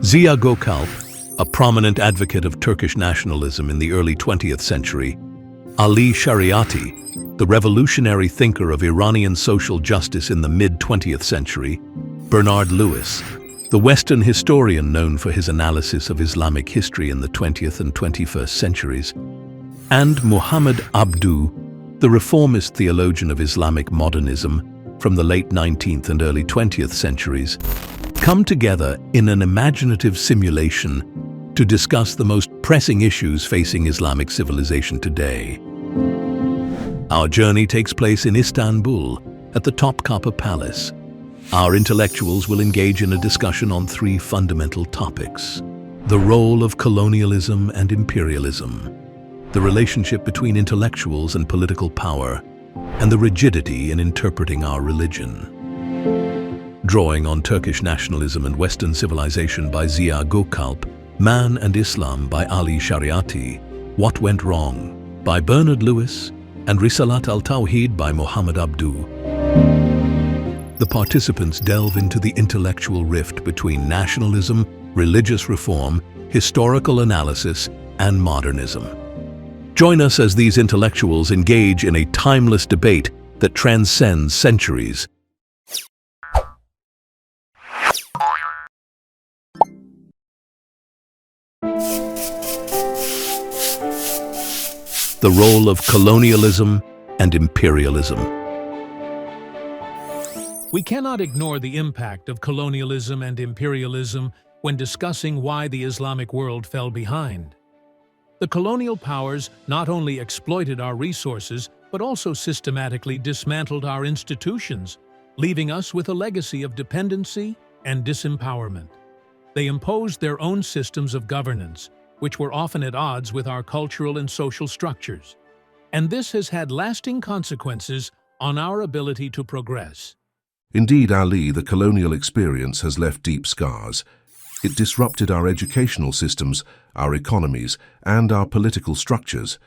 Ziya Gökalp, a prominent advocate of Turkish nationalism in the early 20th century, Ali Shariati, the revolutionary thinker of Iranian social justice in the mid-20th century, Bernard Lewis, the Western historian known for his analysis of Islamic history in the 20th and 21st centuries, and Muhammad Abduh, the reformist theologian of Islamic modernism from the late 19th and early 20th centuries, come together in an imaginative simulation to discuss the most pressing issues facing Islamic civilization today. Our journey takes place in Istanbul, at the Topkapı Palace. Our intellectuals will engage in a discussion on three fundamental topics: the role of colonialism and imperialism, the relationship between intellectuals and political power, and the rigidity in interpreting our religion. Drawing on Turkish nationalism and Western civilization by Ziya Gökalp, Man and Islam by Ali Shariati, What Went Wrong by Bernard Lewis, and Risalat al-Tawhid by Muhammad Abduh. The participants delve into the intellectual rift between nationalism, religious reform, historical analysis, and modernism. Join us as these intellectuals engage in a timeless debate that transcends centuries. The role of colonialism and imperialism. We cannot ignore the impact of colonialism and imperialism when discussing why the Islamic world fell behind. The colonial powers not only exploited our resources, but also systematically dismantled our institutions, leaving us with a legacy of dependency and disempowerment. They imposed their own systems of governance, which were often at odds with our cultural and social structures. And this has had lasting consequences on our ability to progress. Indeed, Ali, the colonial experience has left deep scars. It disrupted our educational systems, our economies, and our political structures.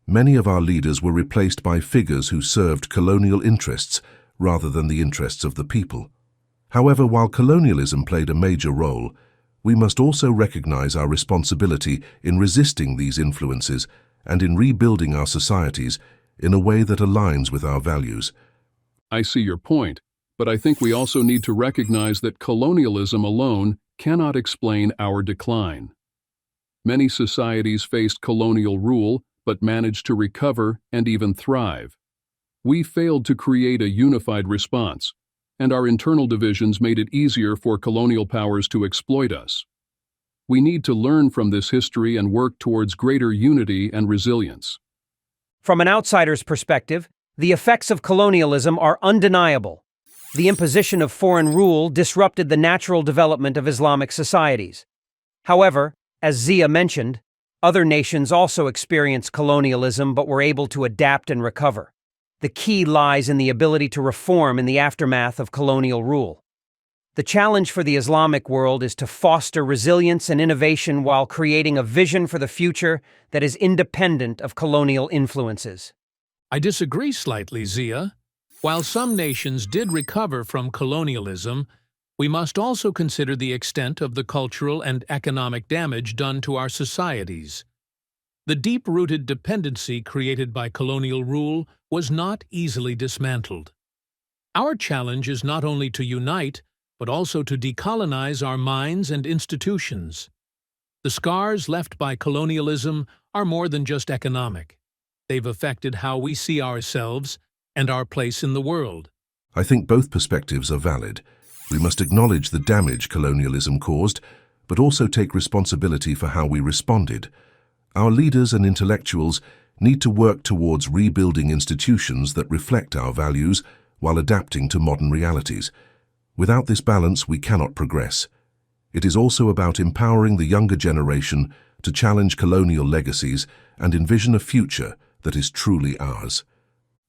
Many of our leaders were replaced by figures who served colonial interests rather than the interests of the people. However, while colonialism played a major role, we must also recognize our responsibility in resisting these influences and in rebuilding our societies in a way that aligns with our values. I see your point, but I think we also need to recognize that colonialism alone cannot explain our decline. Many societies faced colonial rule but managed to recover and even thrive. We failed to create a unified response, and our internal divisions made it easier for colonial powers to exploit us. We need to learn from this history and work towards greater unity and resilience. From an outsider's perspective, the effects of colonialism are undeniable. The imposition of foreign rule disrupted the natural development of Islamic societies. However, as Ziya mentioned, other nations also experienced colonialism but were able to adapt and recover. The key lies in the ability to reform in the aftermath of colonial rule. The challenge for the Islamic world is to foster resilience and innovation while creating a vision for the future that is independent of colonial influences. I disagree slightly, Ziya. While some nations did recover from colonialism, we must also consider the extent of the cultural and economic damage done to our societies. The deep-rooted dependency created by colonial rule was not easily dismantled. Our challenge is not only to unite, but also to decolonize our minds and institutions. The scars left by colonialism are more than just economic. They've affected how we see ourselves and our place in the world. I think both perspectives are valid. We must acknowledge the damage colonialism caused, but also take responsibility for how we responded. Our leaders and intellectuals need to work towards rebuilding institutions that reflect our values while adapting to modern realities. Without this balance, we cannot progress. It is also about empowering the younger generation to challenge colonial legacies and envision a future that is truly ours.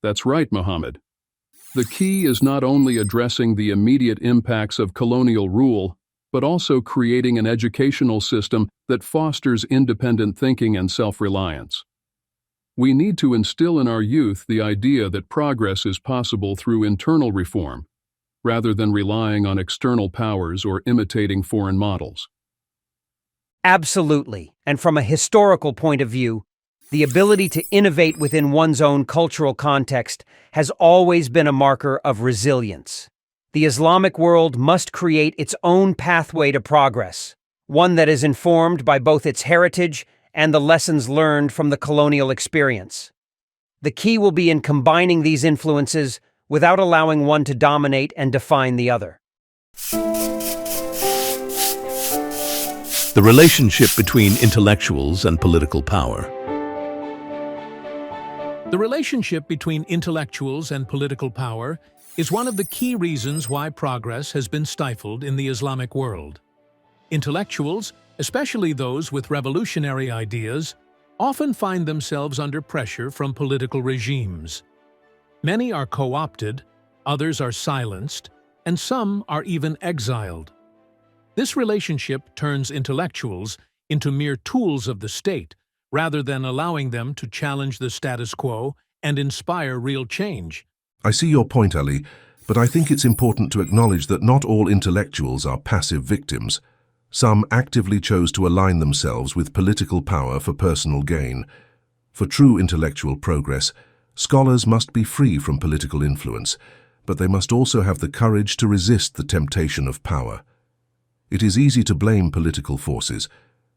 That's right, Muhammad. The key is not only addressing the immediate impacts of colonial rule, but also creating an educational system that fosters independent thinking and self-reliance. We need to instill in our youth the idea that progress is possible through internal reform, rather than relying on external powers or imitating foreign models. Absolutely. And from a historical point of view, the ability to innovate within one's own cultural context has always been a marker of resilience. The Islamic world must create its own pathway to progress, one that is informed by both its heritage and the lessons learned from the colonial experience. The key will be in combining these influences without allowing one to dominate and define the other. The relationship between intellectuals and political power. The relationship between intellectuals and political power is one of the key reasons why progress has been stifled in the Islamic world. Intellectuals, especially those with revolutionary ideas, often find themselves under pressure from political regimes. Many are co-opted, others are silenced, and some are even exiled. This relationship turns intellectuals into mere tools of the state, rather than allowing them to challenge the status quo and inspire real change. I see your point, Ali, but I think it's important to acknowledge that not all intellectuals are passive victims. Some actively chose to align themselves with political power for personal gain. For true intellectual progress, scholars must be free from political influence, but they must also have the courage to resist the temptation of power. It is easy to blame political forces,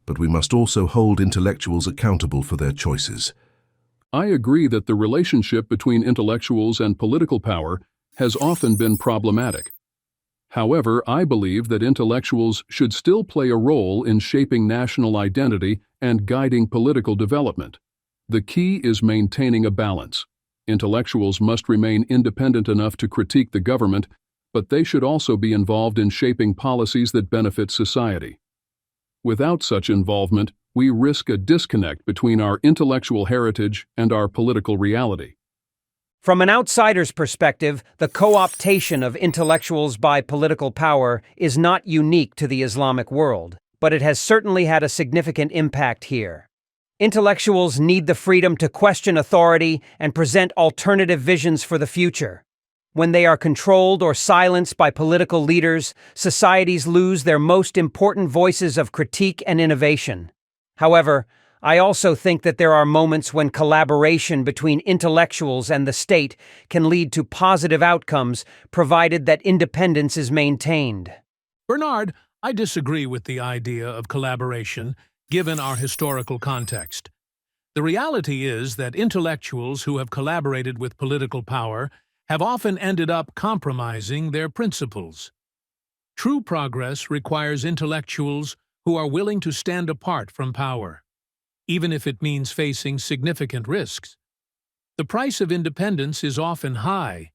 but we must also hold intellectuals accountable for their choices. I agree that the relationship between intellectuals and political power has often been problematic. However, I believe that intellectuals should still play a role in shaping national identity and guiding political development. The key is maintaining a balance. Intellectuals must remain independent enough to critique the government, but they should also be involved in shaping policies that benefit society. Without such involvement, we risk a disconnect between our intellectual heritage and our political reality. From an outsider's perspective, the co-optation of intellectuals by political power is not unique to the Islamic world, but it has certainly had a significant impact here. Intellectuals need the freedom to question authority and present alternative visions for the future. When they are controlled or silenced by political leaders, societies lose their most important voices of critique and innovation. However, I also think that there are moments when collaboration between intellectuals and the state can lead to positive outcomes, provided that independence is maintained. Bernard, I disagree with the idea of collaboration, given our historical context. The reality is that intellectuals who have collaborated with political power have often ended up compromising their principles. True progress requires intellectuals who are willing to stand apart from power, even if it means facing significant risks. The price of independence is often high,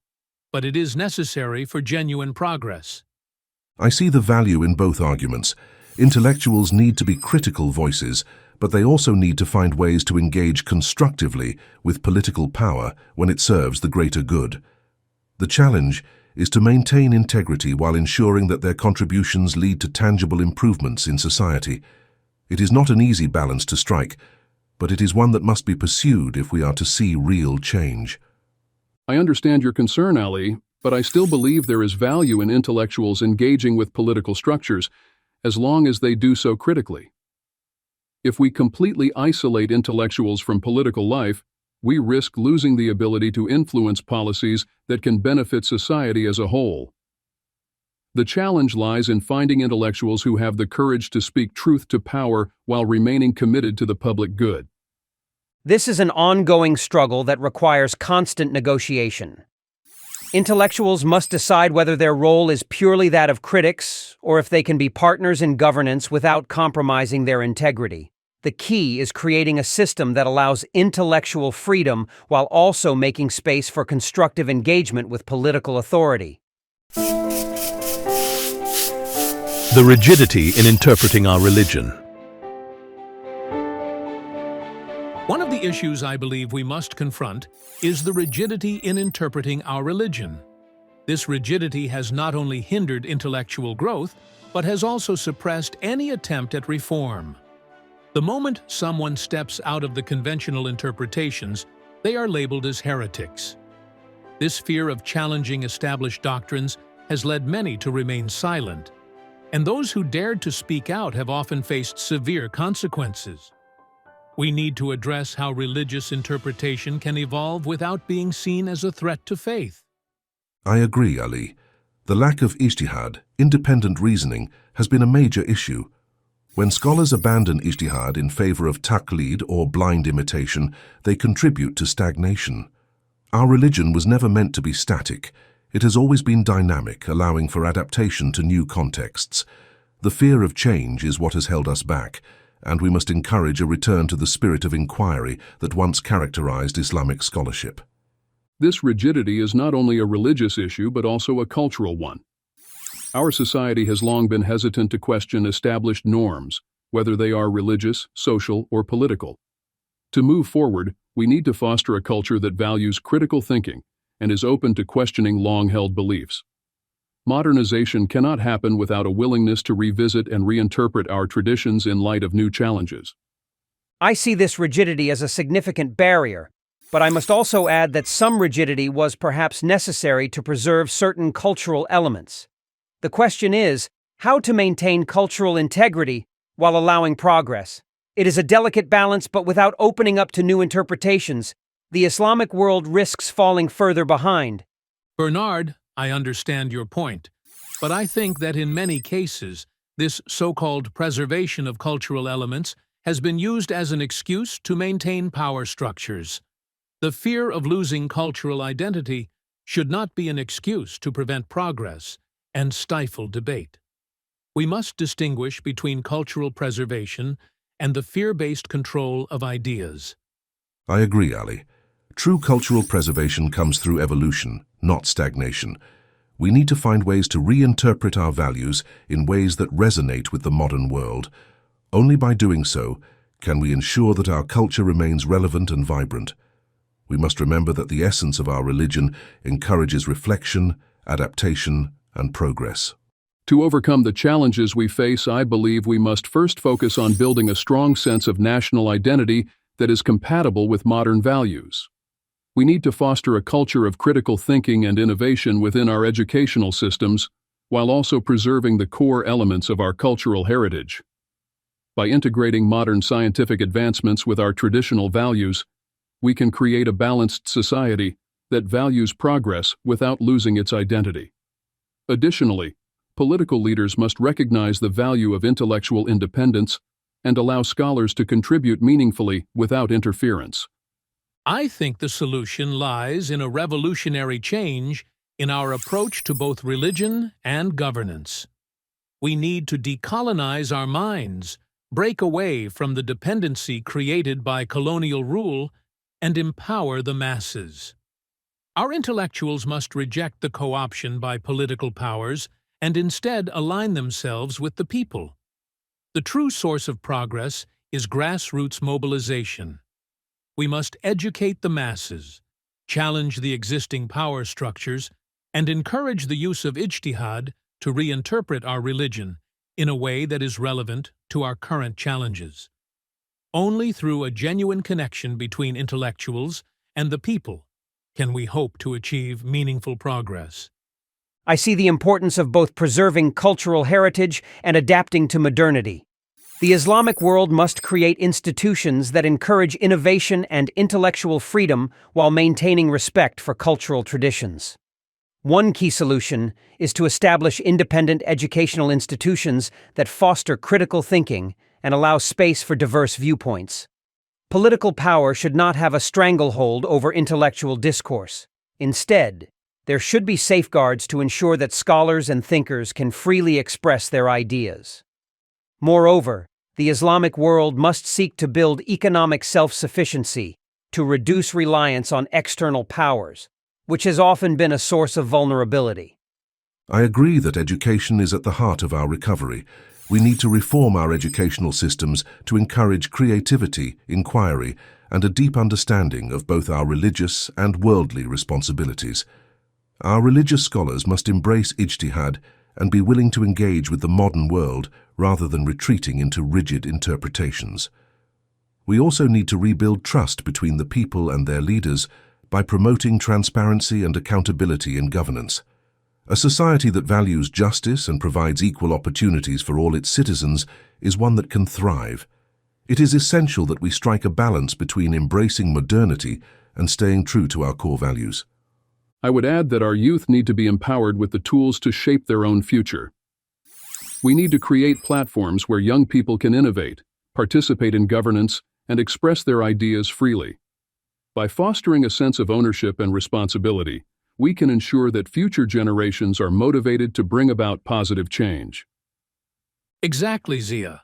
but it is necessary for genuine progress. I see the value in both arguments. Intellectuals need to be critical voices, but they also need to find ways to engage constructively with political power when it serves the greater good. The challenge is to maintain integrity while ensuring that their contributions lead to tangible improvements in society. It is not an easy balance to strike, but it is one that must be pursued if we are to see real change. I understand your concern, Ali, but I still believe there is value in intellectuals engaging with political structures, as long as they do so critically. If we completely isolate intellectuals from political life, we risk losing the ability to influence policies that can benefit society as a whole. The challenge lies in finding intellectuals who have the courage to speak truth to power while remaining committed to the public good. This is an ongoing struggle that requires constant negotiation. Intellectuals must decide whether their role is purely that of critics or if they can be partners in governance without compromising their integrity. The key is creating a system that allows intellectual freedom while also making space for constructive engagement with political authority. The rigidity in interpreting our religion. One of the issues I believe we must confront is the rigidity in interpreting our religion. This rigidity has not only hindered intellectual growth, but has also suppressed any attempt at reform. The moment someone steps out of the conventional interpretations, they are labeled as heretics. This fear of challenging established doctrines has led many to remain silent. and those who dared to speak out have often faced severe consequences. We need to address how religious interpretation can evolve without being seen as a threat to faith. I agree, Ali. The lack of ijtihad, independent reasoning, has been a major issue. When scholars abandon ijtihad in favor of taqlid or blind imitation, they contribute to stagnation. Our religion was never meant to be static. It has always been dynamic, allowing for adaptation to new contexts. The fear of change is what has held us back, and we must encourage a return to the spirit of inquiry that once characterized Islamic scholarship. This rigidity is not only a religious issue but also a cultural one. Our society has long been hesitant to question established norms, whether they are religious, social, or political. To move forward, we need to foster a culture that values critical thinking and is open to questioning long-held beliefs. Modernization cannot happen without a willingness to revisit and reinterpret our traditions in light of new challenges. I see this rigidity as a significant barrier, but I must also add that some rigidity was perhaps necessary to preserve certain cultural elements. The question is, how to maintain cultural integrity while allowing progress. It is a delicate balance, but without opening up to new interpretations, the Islamic world risks falling further behind. Bernard, I understand your point, but I think that in many cases, this so-called preservation of cultural elements has been used as an excuse to maintain power structures. The fear of losing cultural identity should not be an excuse to prevent progress and stifle debate. We must distinguish between cultural preservation and the fear-based control of ideas. I agree, Ali. True cultural preservation comes through evolution, not stagnation. We need to find ways to reinterpret our values in ways that resonate with the modern world. Only by doing so can we ensure that our culture remains relevant and vibrant. We must remember that the essence of our religion encourages reflection, adaptation, and progress. To overcome the challenges we face, I believe we must first focus on building a strong sense of national identity that is compatible with modern values. We need to foster a culture of critical thinking and innovation within our educational systems, while also preserving the core elements of our cultural heritage. By integrating modern scientific advancements with our traditional values, we can create a balanced society that values progress without losing its identity. Additionally, political leaders must recognize the value of intellectual independence and allow scholars to contribute meaningfully without interference. I think the solution lies in a revolutionary change in our approach to both religion and governance. We need to decolonize our minds, break away from the dependency created by colonial rule, and empower the masses. Our intellectuals must reject the co-option by political powers and instead align themselves with the people. The true source of progress is grassroots mobilization. We must educate the masses, challenge the existing power structures, and encourage the use of ijtihad to reinterpret our religion in a way that is relevant to our current challenges. Only through a genuine connection between intellectuals and the people can we hope to achieve meaningful progress. I see the importance of both preserving cultural heritage and adapting to modernity. The Islamic world must create institutions that encourage innovation and intellectual freedom while maintaining respect for cultural traditions. One key solution is to establish independent educational institutions that foster critical thinking and allow space for diverse viewpoints. Political power should not have a stranglehold over intellectual discourse. Instead, there should be safeguards to ensure that scholars and thinkers can freely express their ideas. Moreover, the Islamic world must seek to build economic self-sufficiency to reduce reliance on external powers, which has often been a source of vulnerability. I agree that education is at the heart of our recovery. We need to reform our educational systems to encourage creativity, inquiry, and a deep understanding of both our religious and worldly responsibilities. Our religious scholars must embrace ijtihad and be willing to engage with the modern world rather than retreating into rigid interpretations. We also need to rebuild trust between the people and their leaders by promoting transparency and accountability in governance. A society that values justice and provides equal opportunities for all its citizens is one that can thrive. It is essential that we strike a balance between embracing modernity and staying true to our core values. I would add that our youth need to be empowered with the tools to shape their own future. We need to create platforms where young people can innovate, participate in governance, and express their ideas freely. By fostering a sense of ownership and responsibility, we can ensure that future generations are motivated to bring about positive change. Exactly, Ziya.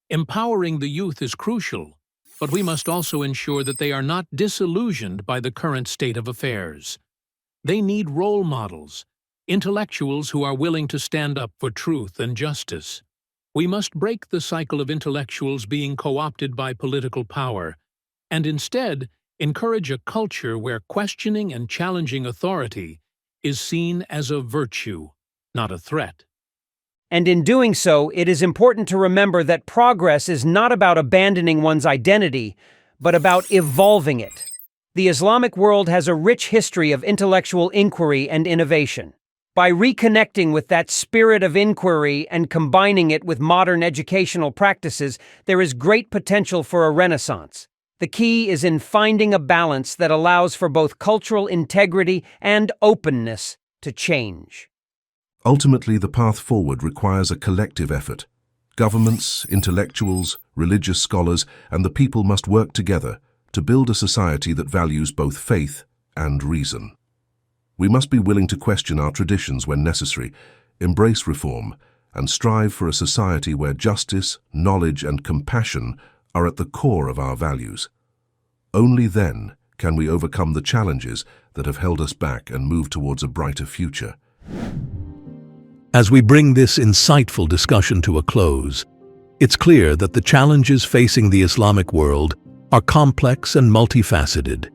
Empowering the youth is crucial, but we must also ensure that they are not disillusioned by the current state of affairs. They need role models, intellectuals who are willing to stand up for truth and justice. We must break the cycle of intellectuals being co-opted by political power, and instead encourage a culture where questioning and challenging authority is seen as a virtue, not a threat. And in doing so, it is important to remember that progress is not about abandoning one's identity, but about evolving it. The Islamic world has a rich history of intellectual inquiry and innovation. By reconnecting with that spirit of inquiry and combining it with modern educational practices, there is great potential for a renaissance. The key is in finding a balance that allows for both cultural integrity and openness to change. Ultimately, the path forward requires a collective effort. Governments, intellectuals, religious scholars, and the people must work together to build a society that values both faith and reason. We must be willing to question our traditions when necessary, embrace reform, and strive for a society where justice, knowledge, and compassion are at the core of our values. Only then can we overcome the challenges that have held us back and move towards a brighter future. As we bring this insightful discussion to a close, it's clear that the challenges facing the Islamic world are complex and multifaceted,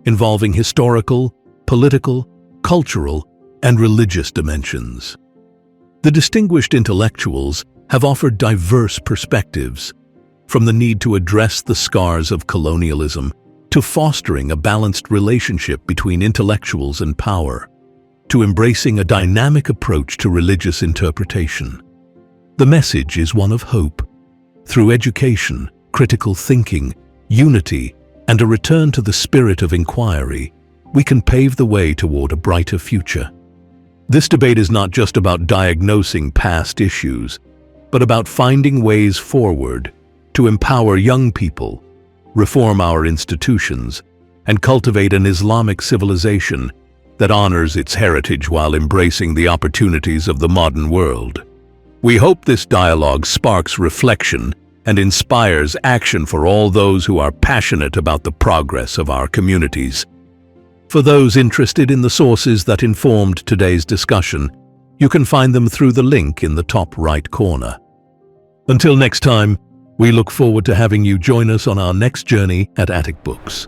involving historical, political, cultural, and religious dimensions. The distinguished intellectuals have offered diverse perspectives, from the need to address the scars of colonialism to fostering a balanced relationship between intellectuals and power, to embracing a dynamic approach to religious interpretation. The message is one of hope. Through education, critical thinking, unity, and a return to the spirit of inquiry, we can pave the way toward a brighter future. This debate is not just about diagnosing past issues, but about finding ways forward to empower young people, reform our institutions, and cultivate an Islamic civilization that honors its heritage while embracing the opportunities of the modern world. We hope this dialogue sparks reflection and inspires action for all those who are passionate about the progress of our communities. For those interested in the sources that informed today's discussion, you can find them through the link in the top right corner. Until next time, we look forward to having you join us on our next journey at Attic Books.